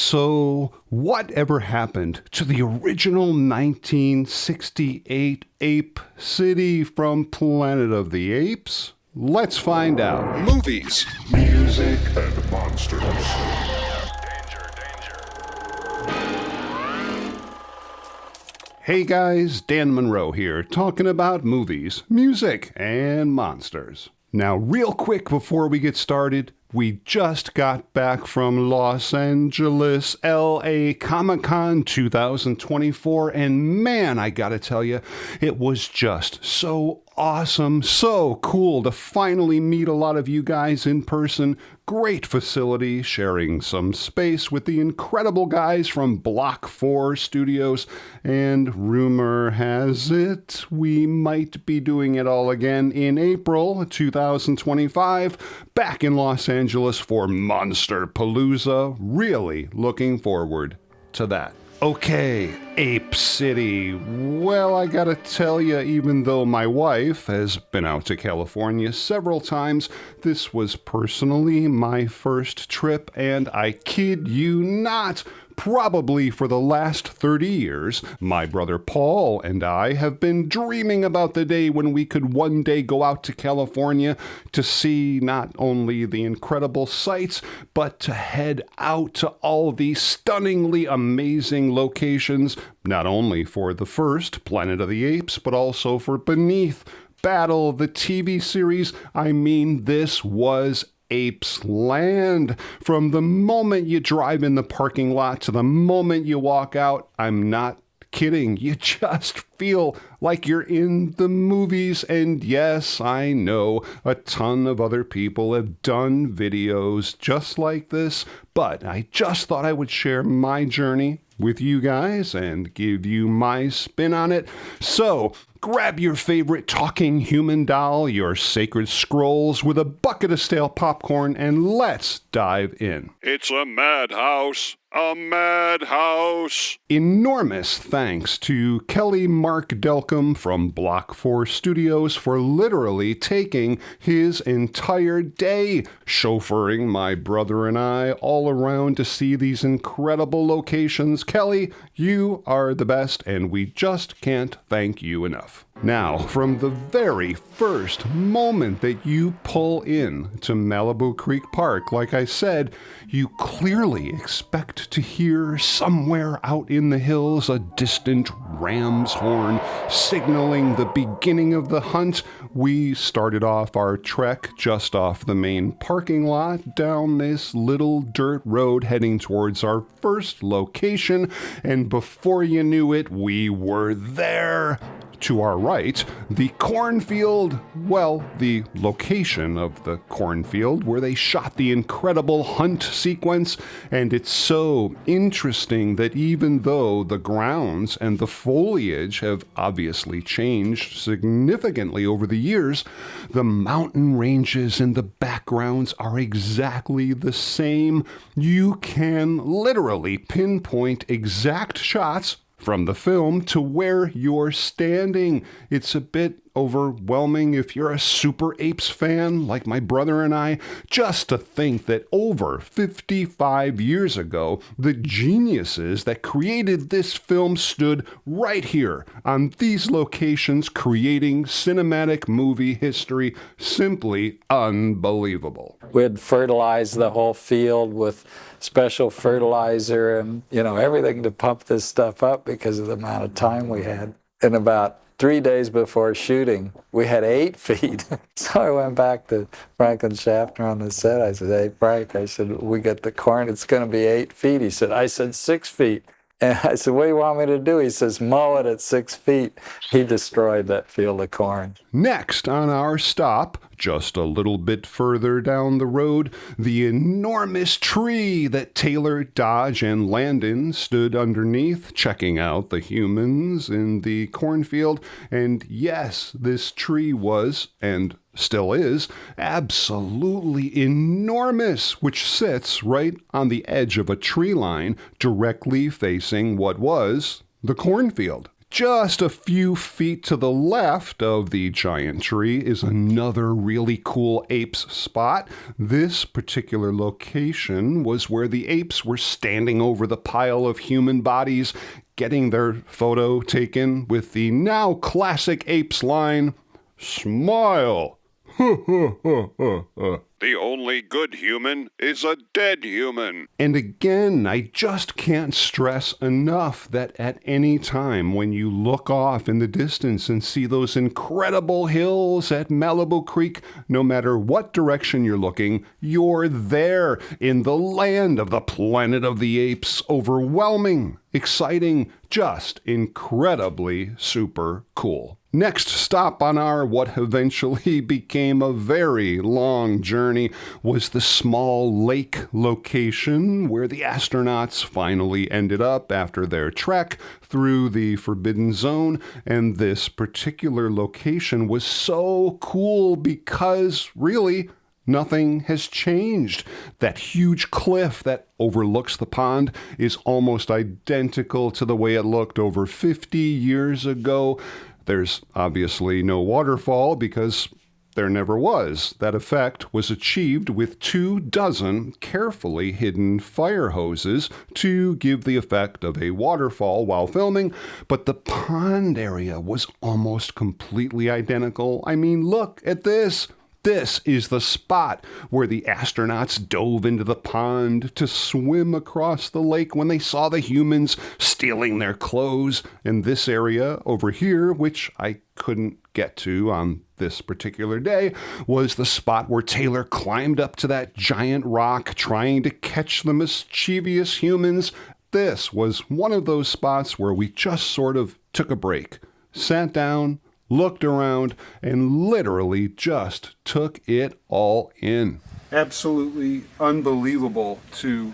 So, whatever happened to the original 1968 ape city from Planet of the Apes? Let's find out. Movies, music, and monsters. Hey guys, Dan Monroe here, talking about movies, music, and monsters. Now, real quick before we get started, we just got back from Los Angeles, LA Comic-Con 2024, and man, I gotta tell you, it was just so awesome, so cool to finally meet a lot of you guys in person. Great facility, sharing some space with the incredible guys from Block 4 Studios, and rumor has it we might be doing it all again in April 2025, back in Los Angeles for Monster Palooza. Really looking forward to that. Okay, Ape City. Well, I gotta tell you, even though my wife has been out to California several times, this was personally my first trip, and I kid you not, probably for the last 30 years, my brother Paul and I have been dreaming about the day when we could one day go out to California to see not only the incredible sights, but to head out to all these stunningly amazing locations, not only for the first Planet of the Apes, but also for Beneath, Battle, the TV series. I mean, this was Apes Land. From the moment you drive in the parking lot to the moment you walk out, I'm not kidding. You just feel like you're in the movies. And yes, I know a ton of other people have done videos just like this, but I just thought I would share my journey with you guys and give you my spin on it. So grab your favorite talking human doll, your sacred scrolls with a bucket of stale popcorn, and let's dive in. It's a madhouse. A madhouse. Enormous thanks to Kelly Mark Delcom from Block 4 Studios for literally taking his entire day chauffeuring my brother and I all around to see these incredible locations. Kelly, you are the best, and we just can't thank you enough. Now, from the very first moment that you pull in to Malibu Creek Park, like I said, you clearly expect to hear somewhere out in the hills a distant ram's horn signaling the beginning of the hunt. We started off our trek just off the main parking lot down this little dirt road heading towards our first location, and before you knew it, we were there. To our right, the cornfield, well, the location of the cornfield where they shot the incredible hunt sequence, and it's so interesting that even though the grounds and the foliage have obviously changed significantly over the years, the mountain ranges in the backgrounds are exactly the same. You can literally pinpoint exact shots from the film to where you're standing. It's a bit overwhelming if you're a Super Apes fan like my brother and I, just to think that over 55 years ago, the geniuses that created this film stood right here on these locations creating cinematic movie history. Simply unbelievable. We'd fertilize the whole field with special fertilizer and, everything to pump this stuff up because of the amount of time we had. And about 3 days before shooting, we had 8 feet. So I went back to Franklin Schaffner on the set. I said, "Hey, Frank," I said, "we got the corn. It's going to be 8 feet. He said, "I said 6 feet. And I said, "What do you want me to do?" He says, "Mow it at 6 feet. He destroyed that field of corn. Next on our stop, just a little bit further down the road, the enormous tree that Taylor, Dodge, and Landon stood underneath, checking out the humans in the cornfield. And yes, this tree was, and still is, absolutely enormous, which sits right on the edge of a tree line directly facing what was the cornfield. Just a few feet to the left of the giant tree is another really cool apes spot. This particular location was where the apes were standing over the pile of human bodies, getting their photo taken with the now classic apes line, "Smile." The only good human is a dead human. And again, I just can't stress enough that at any time when you look off in the distance and see those incredible hills at Malibu Creek, no matter what direction you're looking, you're there in the land of the Planet of the Apes. Overwhelming, exciting, just incredibly super cool. Next stop on our what eventually became a very long journey was the small lake location where the astronauts finally ended up after their trek through the Forbidden Zone. And this particular location was so cool because really nothing has changed. That huge cliff that overlooks the pond is almost identical to the way it looked over 50 years ago. There's obviously no waterfall because there never was. That effect was achieved with 24 carefully hidden fire hoses to give the effect of a waterfall while filming, but the pond area was almost completely identical. I mean, look at this. This is the spot where the astronauts dove into the pond to swim across the lake when they saw the humans stealing their clothes. And this area over here, which I couldn't get to on this particular day, was the spot where Taylor climbed up to that giant rock trying to catch the mischievous humans. This was one of those spots where we just sort of took a break, sat down, looked around, and literally just took it all in. Absolutely unbelievable to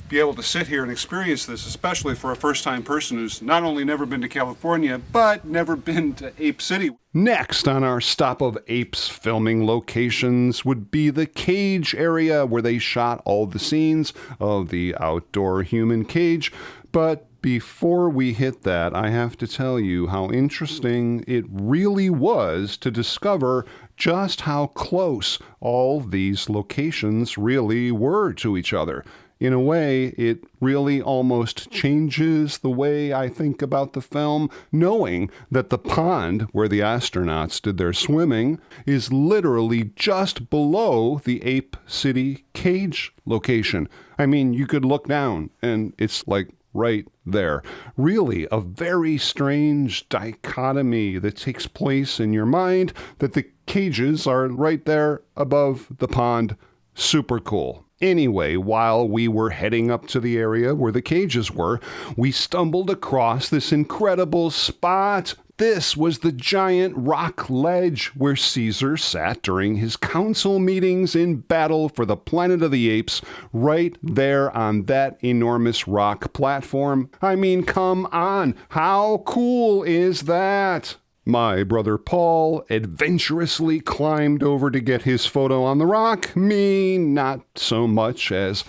be able to sit here and experience this, especially for a first-time person who's not only never been to California, but never been to Ape City. Next on our stop of apes filming locations would be the cage area where they shot all the scenes of the outdoor human cage. But before we hit that, I have to tell you how interesting it really was to discover just how close all these locations really were to each other. In a way, it really almost changes the way I think about the film, knowing that the pond where the astronauts did their swimming is literally just below the Ape City cage location. I mean, you could look down and it's like right there. Really a very strange dichotomy that takes place in your mind, that the cages are right there above the pond. Super cool. Anyway, while we were heading up to the area where the cages were, we stumbled across this incredible spot. This was the giant rock ledge where Caesar sat during his council meetings in battle for the Planet of the Apes, right there on that enormous rock platform. I mean, come on, how cool is that? My brother Paul adventurously climbed over to get his photo on the rock. Me, not so much, as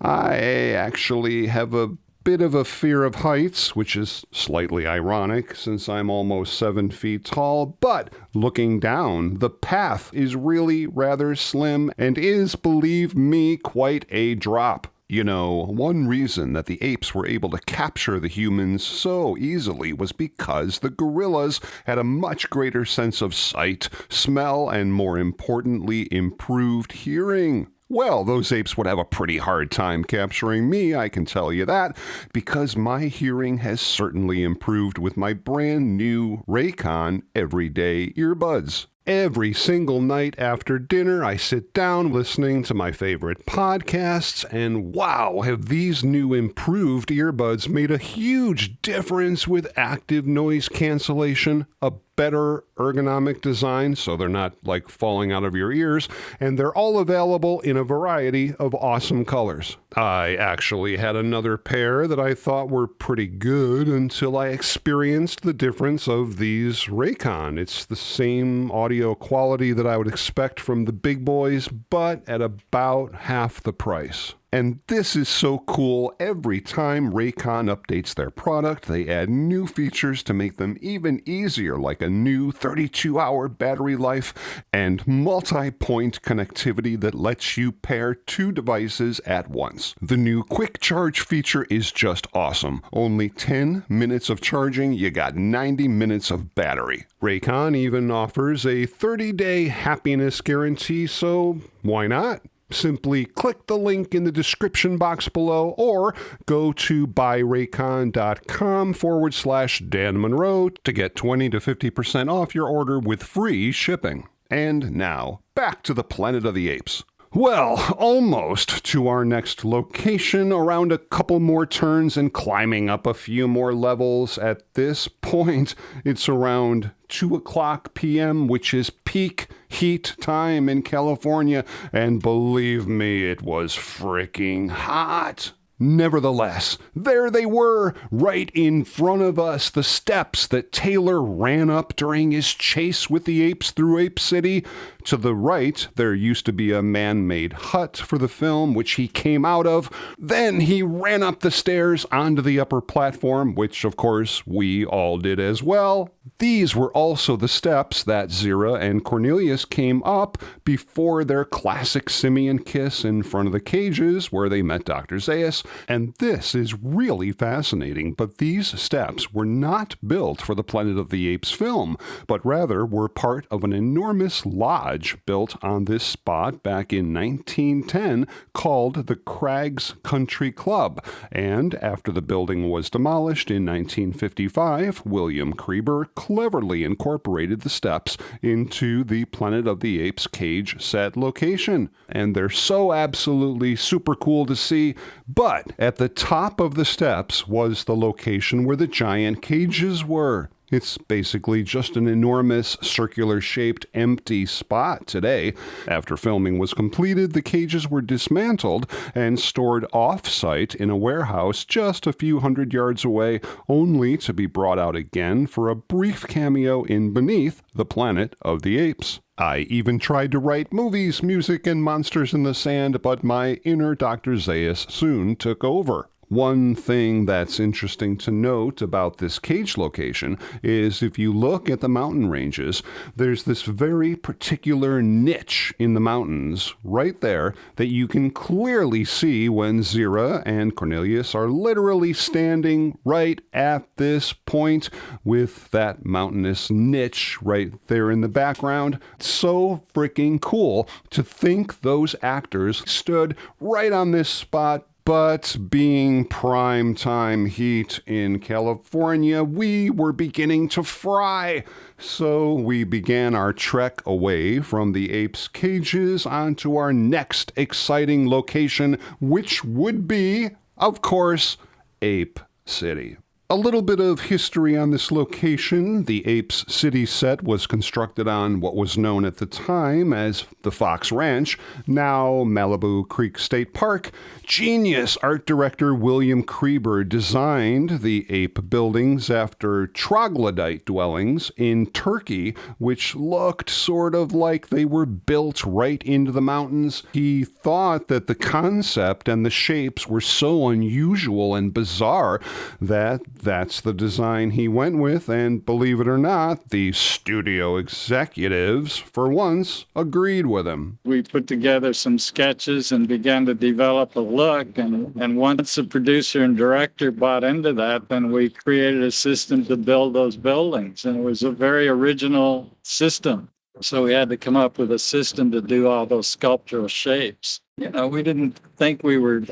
I actually have a bit of a fear of heights, which is slightly ironic since I'm almost 7 feet tall. But looking down, the path is really rather slim and is, believe me, quite a drop. You know, one reason that the apes were able to capture the humans so easily was because the gorillas had a much greater sense of sight, smell, and more importantly, improved hearing. Well, those apes would have a pretty hard time capturing me, I can tell you that, because my hearing has certainly improved with my brand new Raycon everyday earbuds. Every single night after dinner, I sit down listening to my favorite podcasts, and wow, have these new improved earbuds made a huge difference with active noise cancellation, a better ergonomic design so they're not like falling out of your ears, and they're all available in a variety of awesome colors. I actually had another pair that I thought were pretty good until I experienced the difference of these Raycon. It's the same audio quality that I would expect from the big boys, but at about half the price. And this is so cool. Every time Raycon updates their product, they add new features to make them even easier, like a new 32-hour battery life and multi-point connectivity that lets you pair two devices at once. The new quick charge feature is just awesome. Only 10 minutes of charging, you got 90 minutes of battery. Raycon even offers a 30-day happiness guarantee, so why not? Simply click the link in the description box below or go to buyraycon.com/Dan Monroe to get 20 to 50% off your order with free shipping. And now, back to the Planet of the Apes. Well, almost to our next location, around a couple more turns and climbing up a few more levels. At this point, it's around 2:00 p.m., which is peak heat time in California, and believe me, it was freaking hot. Nevertheless, there they were, right in front of us, the steps that Taylor ran up during his chase with the apes through Ape City. To the right, there used to be a man-made hut for the film, which he came out of. Then he ran up the stairs onto the upper platform, which, of course, we all did as well. These were also the steps that Zira and Cornelius came up before their classic simian kiss in front of the cages where they met Dr. Zaius. And this is really fascinating, but these steps were not built for the Planet of the Apes film, but rather were part of an enormous lodge built on this spot back in 1910 called the Crags Country Club. And after the building was demolished in 1955, William Creeber cleverly incorporated the steps into the Planet of the Apes cage set location. And they're so absolutely super cool to see, but at the top of the steps was the location where the giant cages were. It's basically just an enormous circular-shaped empty spot today. After filming was completed, the cages were dismantled and stored off-site in a warehouse just a few hundred yards away, only to be brought out again for a brief cameo in Beneath the Planet of the Apes. I even tried to write movies, music, and monsters in the sand, but my inner Dr. Zaius soon took over. One thing that's interesting to note about this cage location is if you look at the mountain ranges, there's this very particular niche in the mountains right there that you can clearly see when Zira and Cornelius are literally standing right at this point with that mountainous niche right there in the background. It's so freaking cool to think those actors stood right on this spot. But being prime time heat in California, we were beginning to fry. So we began our trek away from the apes' cages onto our next exciting location, which would be, of course, Ape City. A little bit of history on this location. The Apes City set was constructed on what was known at the time as the Fox Ranch, now Malibu Creek State Park. Genius art director William Creeber designed the ape buildings after troglodyte dwellings in Turkey, which looked sort of like they were built right into the mountains. He thought that the concept and the shapes were so unusual and bizarre that that's the design he went with, and believe it or not, the studio executives, for once, agreed with him. We put together some sketches and began to develop a look, and once the producer and director bought into that, then we created a system to build those buildings, and it was a very original system. So we had to come up with a system to do all those sculptural shapes. You know, we didn't think we were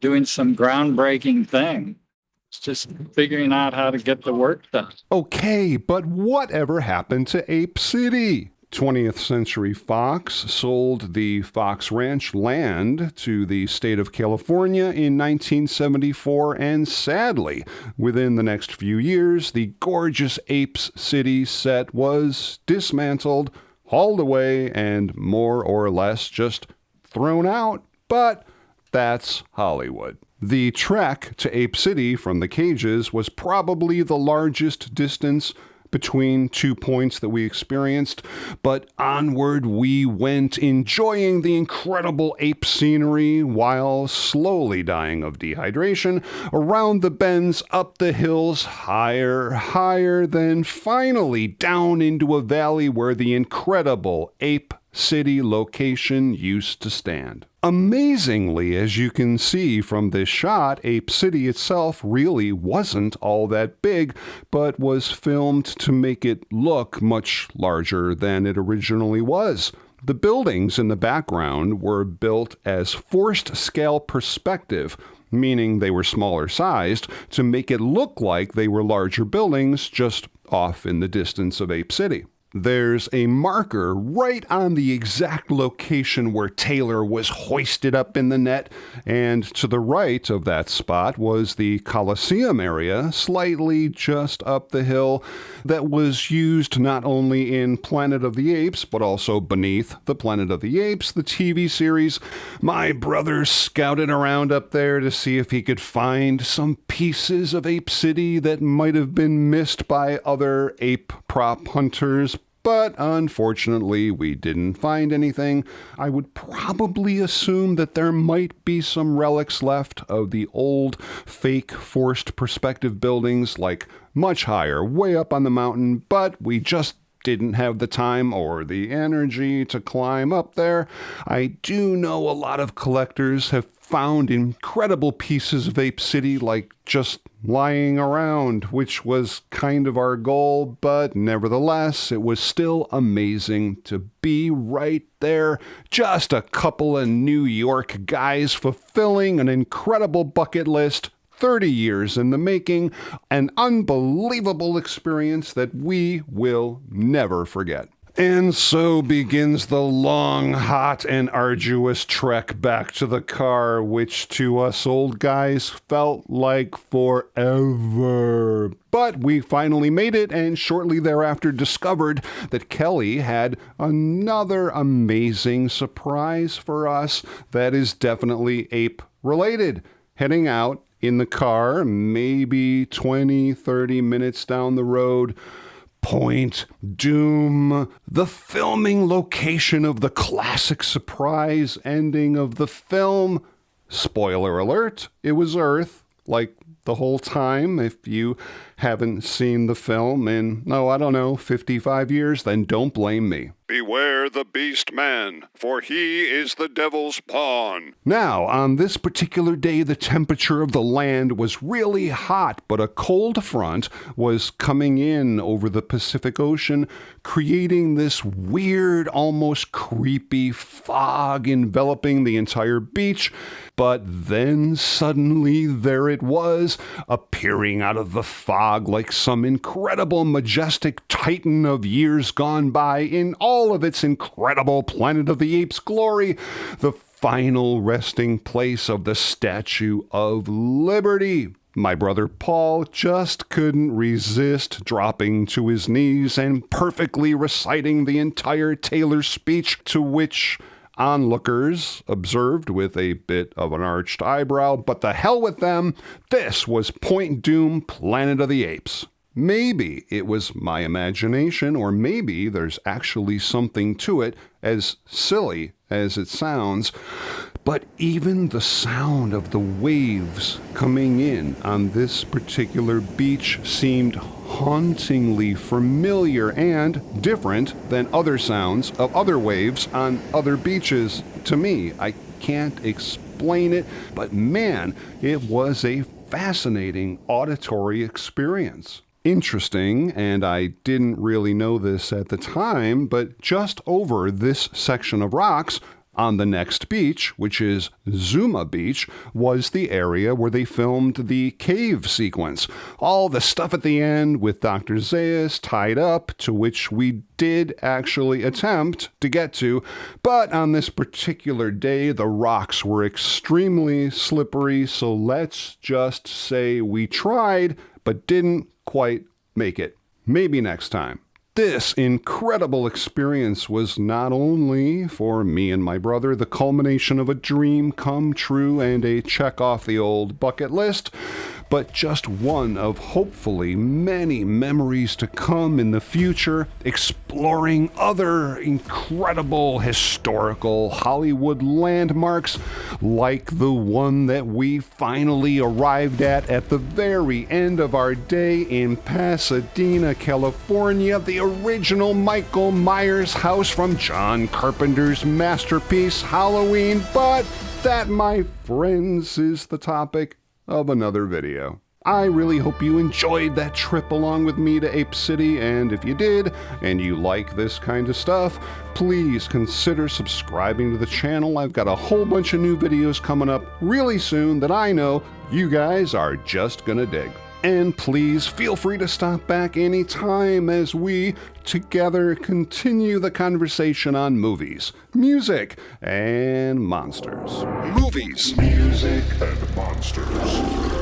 doing some groundbreaking thing. It's just figuring out how to get the work done. Okay, but whatever happened to Ape City? 20th Century Fox sold the Fox Ranch land to the state of California in 1974, and sadly, within the next few years, the gorgeous Apes City set was dismantled, hauled away, and more or less just thrown out. But that's Hollywood. The trek to Ape City from the cages was probably the largest distance between 2 points that we experienced, but onward we went, enjoying the incredible ape scenery while slowly dying of dehydration, around the bends, up the hills, higher, then finally down into a valley where the incredible Ape City location used to stand. Amazingly, as you can see from this shot, Ape City itself really wasn't all that big, but was filmed to make it look much larger than it originally was. The buildings in the background were built as forced scale perspective, meaning they were smaller sized, to make it look like they were larger buildings just off in the distance of Ape City. There's a marker right on the exact location where Taylor was hoisted up in the net, and to the right of that spot was the Coliseum area, slightly just up the hill, that was used not only in Planet of the Apes, but also beneath the Planet of the Apes, the TV series. My brother scouted around up there to see if he could find some pieces of Ape City that might have been missed by other ape prop hunters, but unfortunately, we didn't find anything. I would probably assume that there might be some relics left of the old fake forced perspective buildings, like much higher, way up on the mountain, but we just didn't have the time or the energy to climb up there. I do know a lot of collectors have found incredible pieces of Ape City, like just lying around, which was kind of our goal, but nevertheless, it was still amazing to be right there. Just a couple of New York guys fulfilling an incredible bucket list, 30 years in the making, an unbelievable experience that we will never forget. And so begins the long, hot, and arduous trek back to the car, which to us old guys felt like forever. But we finally made it, and shortly thereafter discovered that Kelly had another amazing surprise for us that is definitely ape-related. Heading out in the car, maybe 20, 30 minutes down the road, Point Doom, the filming location of the classic surprise ending of the film. Spoiler alert, it was Earth, like the whole time. If you haven't seen the film in, 55 years, then don't blame me. Beware the beast man, for he is the devil's pawn. Now, on this particular day, the temperature of the land was really hot, but a cold front was coming in over the Pacific Ocean, creating this weird, almost creepy fog enveloping the entire beach. But then suddenly there it was, appearing out of the fog like some incredible, majestic titan of years gone by in all of its incredible Planet of the Apes glory, the final resting place of the Statue of Liberty. My brother Paul just couldn't resist dropping to his knees and perfectly reciting the entire Taylor speech, to which onlookers observed with a bit of an arched eyebrow, but the hell with them. This was Point Doom, Planet of the Apes. Maybe it was my imagination, or maybe there's actually something to it, as silly as it sounds. But even the sound of the waves coming in on this particular beach seemed hauntingly familiar and different than other sounds of other waves on other beaches to me. I can't explain it, but man, it was a fascinating auditory experience. Interesting, and I didn't really know this at the time, but just over this section of rocks on the next beach, which is Zuma Beach, was the area where they filmed the cave sequence. All the stuff at the end with Dr. Zaius tied up, to which we did actually attempt to get to, but on this particular day, the rocks were extremely slippery, so let's just say we tried, but didn't quite make it. Maybe next time. This incredible experience was not only, for me and my brother, the culmination of a dream come true and a check off the old bucket list, but just one of hopefully many memories to come in the future, exploring other incredible historical Hollywood landmarks like the one that we finally arrived at the very end of our day in Pasadena, California, the original Michael Myers house from John Carpenter's masterpiece Halloween. But that, my friends, is the topic of another video. I really hope you enjoyed that trip along with me to Ape City, and if you did, and you like this kind of stuff, please consider subscribing to the channel. I've got a whole bunch of new videos coming up really soon that I know you guys are just gonna dig. And please feel free to stop back anytime as we together continue the conversation on movies, music, and monsters. Movies, music, and monsters.